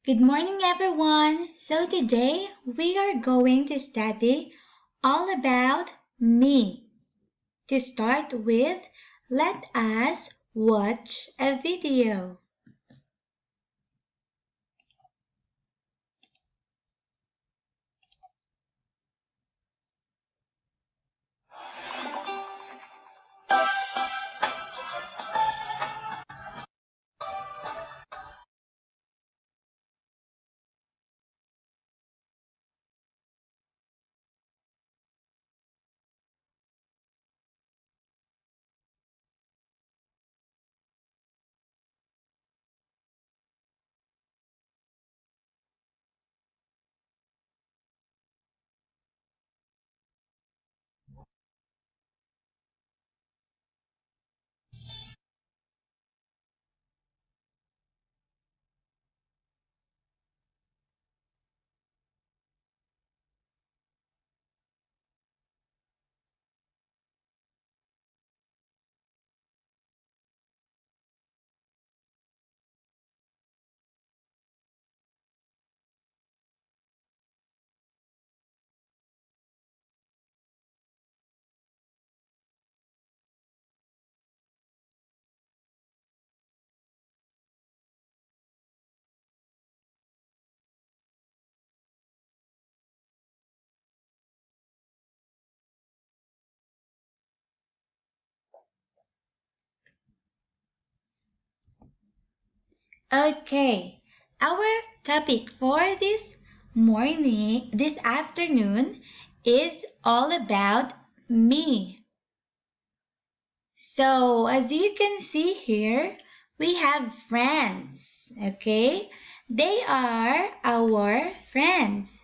Good morning, everyone. So today we are going to study all about me. To start with, let us watch a video. Okay, our topic for this afternoon is all about me. So, as you can see here, we have friends, okay? They are our friends,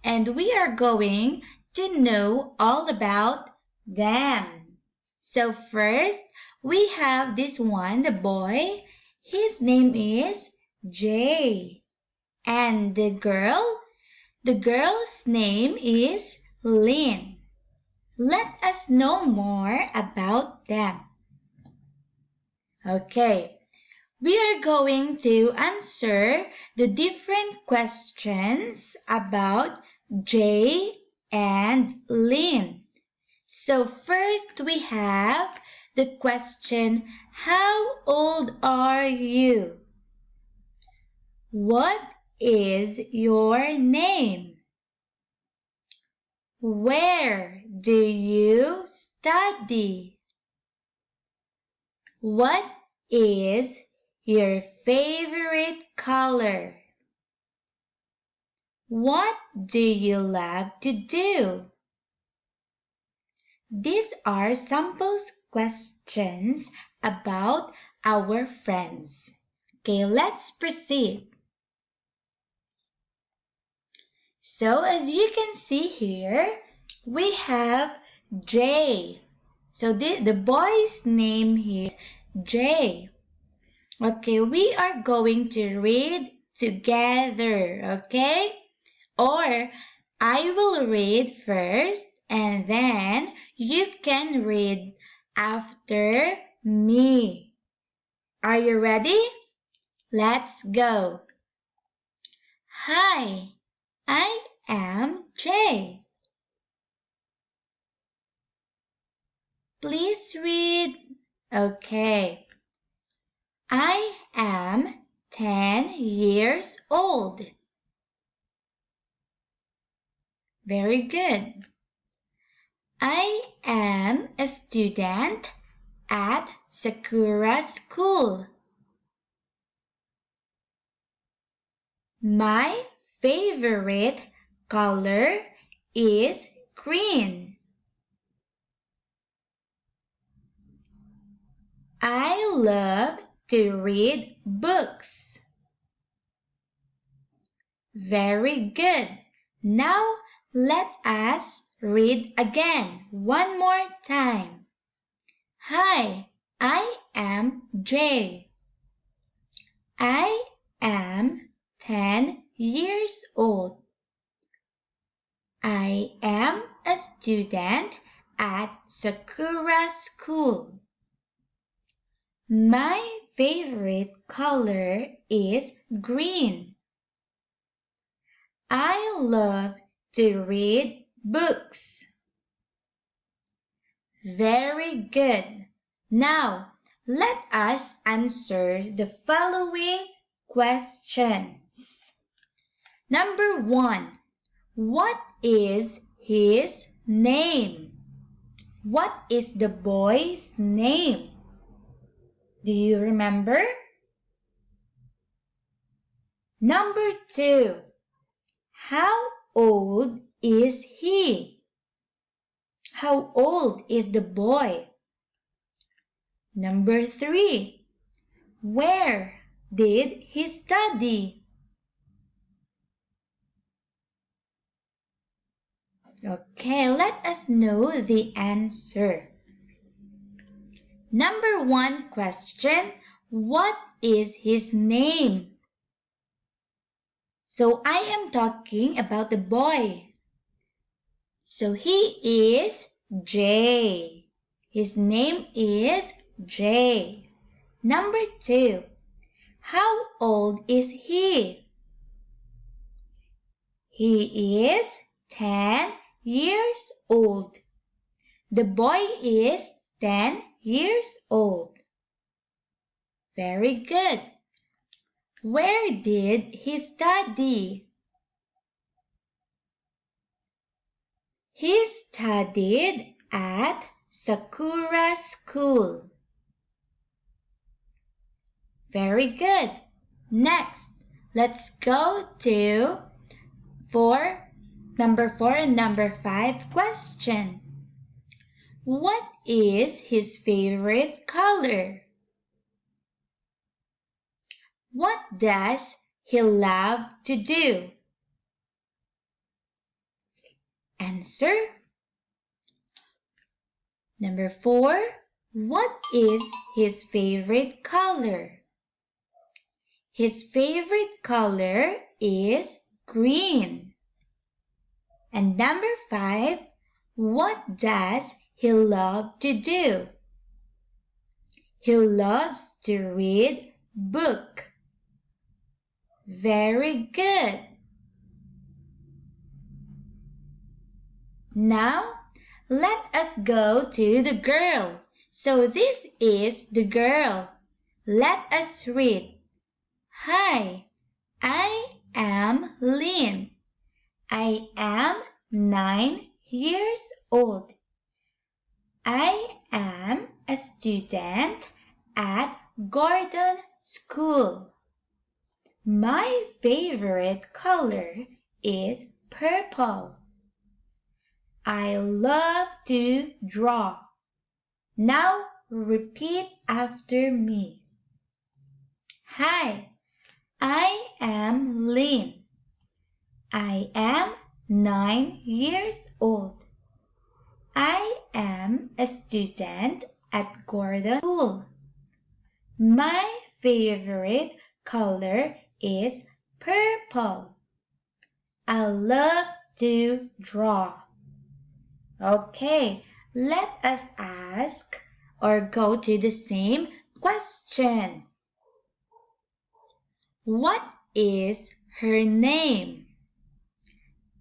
and we are going to know all about them. So, first, we have this one, the boy. His name is Jay. And the girl's name is Lynn. Let us know more about them. Okay, we are going to answer the different questions about Jay and Lynn. So first we have the question, how old are you? What is your name? Where do you study? What is your favorite color? What do you love to do? These are sample questions about our friends. Okay, let's proceed. So as you can see here, we have Jay. So the boy's name is Jay. Okay, we are going to read together, okay? Or I will read first and then you can read after me. Are you ready? Let's go. Hi, I am Jay. Please read. Okay. I am 10 years old. Very good. I am a student at Sakura School. My favorite color is green. I love to read books. Very good. Now let us read again one more time. Hi, I am Jay. I am 10 years old. I am a student at Sakura School. My favorite color is green. I love to read books. Very good. Now, let us answer the following questions. Number 1. What is his name? What is the boy's name? Do you remember? Number 2. How old is he? How old is the boy? Number 3. Where did he study? Okay, let us know the answer. Number 1 question, what is his name? So I am talking about the boy. So he is Jay. His name is Jay. Number 2, how old is he? He is 10 years old. The boy is 10 years old. Very good. Where did he study? He studied at Sakura School. Very good. Next, let's go to number 4 and number 5 question. What is his favorite color? What does he love to do? Answer. Number 4. What is his favorite color? His favorite color is green. And number 5. What does he love to do? He loves to read book. Very good. Now, let us go to the girl. So this is the girl. Let us read. Hi, I am Lynn. I am 9 years old. I am a student at Gordon School. My favorite color is purple. I love to draw. Now repeat after me. Hi, I am Lynn. I am 9 years old. I am a student at Gordon School. My favorite color is purple. I love to draw. Okay, let us ask or go to the same question. What is her name?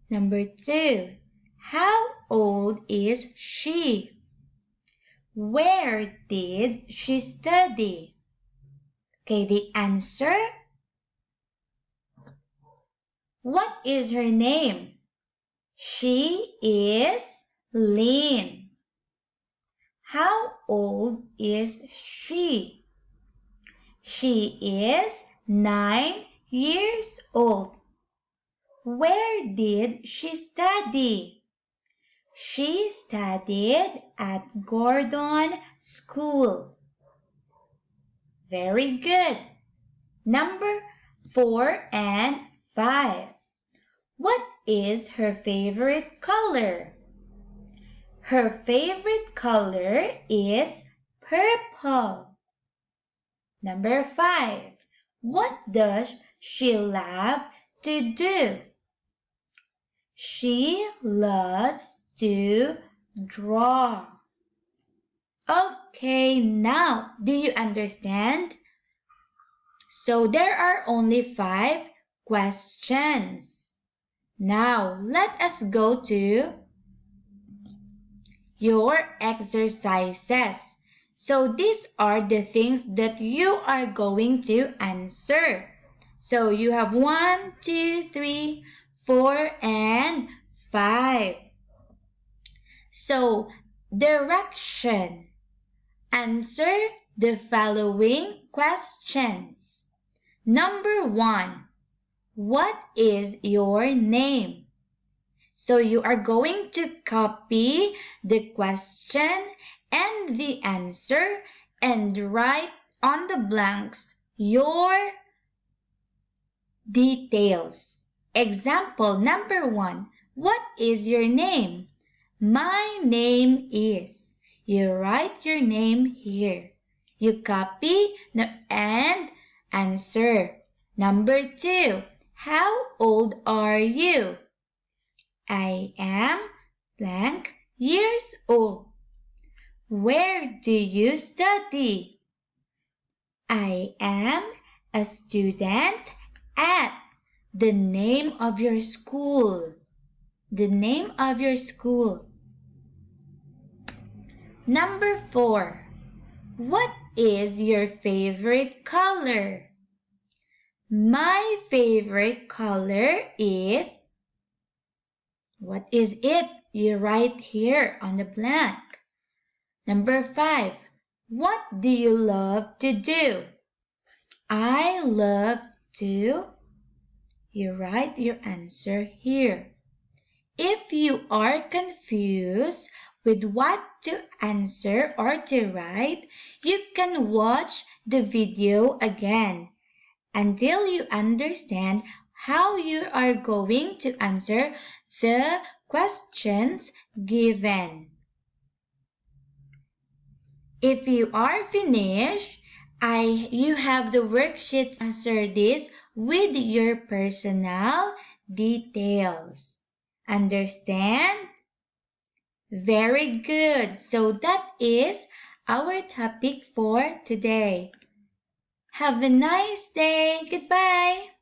Number 2, how old is she? Where did she study? Okay, the answer. What is her name? She is Lynn. How old is she? She is 9 years old. Where did she study? She studied at Gordon School. Very good. Number 4 and 5. What is her favorite color? Her favorite color is purple. Number 5. What does she love to do? She loves to draw. Okay, now, do you understand? So there are only 5 questions. Now, let us go to your exercises. So these are the things that you are going to answer. So you have 1, 2, 3, 4, and 5. So direction. Answer the following questions. Number 1. What is your name? So you are going to copy the question and the answer and write on the blanks your details. Example number 1. What is your name? My name is. You write your name here. You copy and answer. Number 2. How old are you? I am blank years old. Where do you study? I am a student at the name of your school. The name of your school. Number 4. What is your favorite color? My favorite color is. What is it? You write here on the blank. Number 5. What do you love to do? I love to. You write your answer here. If you are confused with what to answer or to write, you can watch the video again until you understand how you are going to answer the questions given. If you are finished, you have the worksheets. Answer this with your personal details. Understand? Very good. So that is our topic for today. Have a nice day. Goodbye.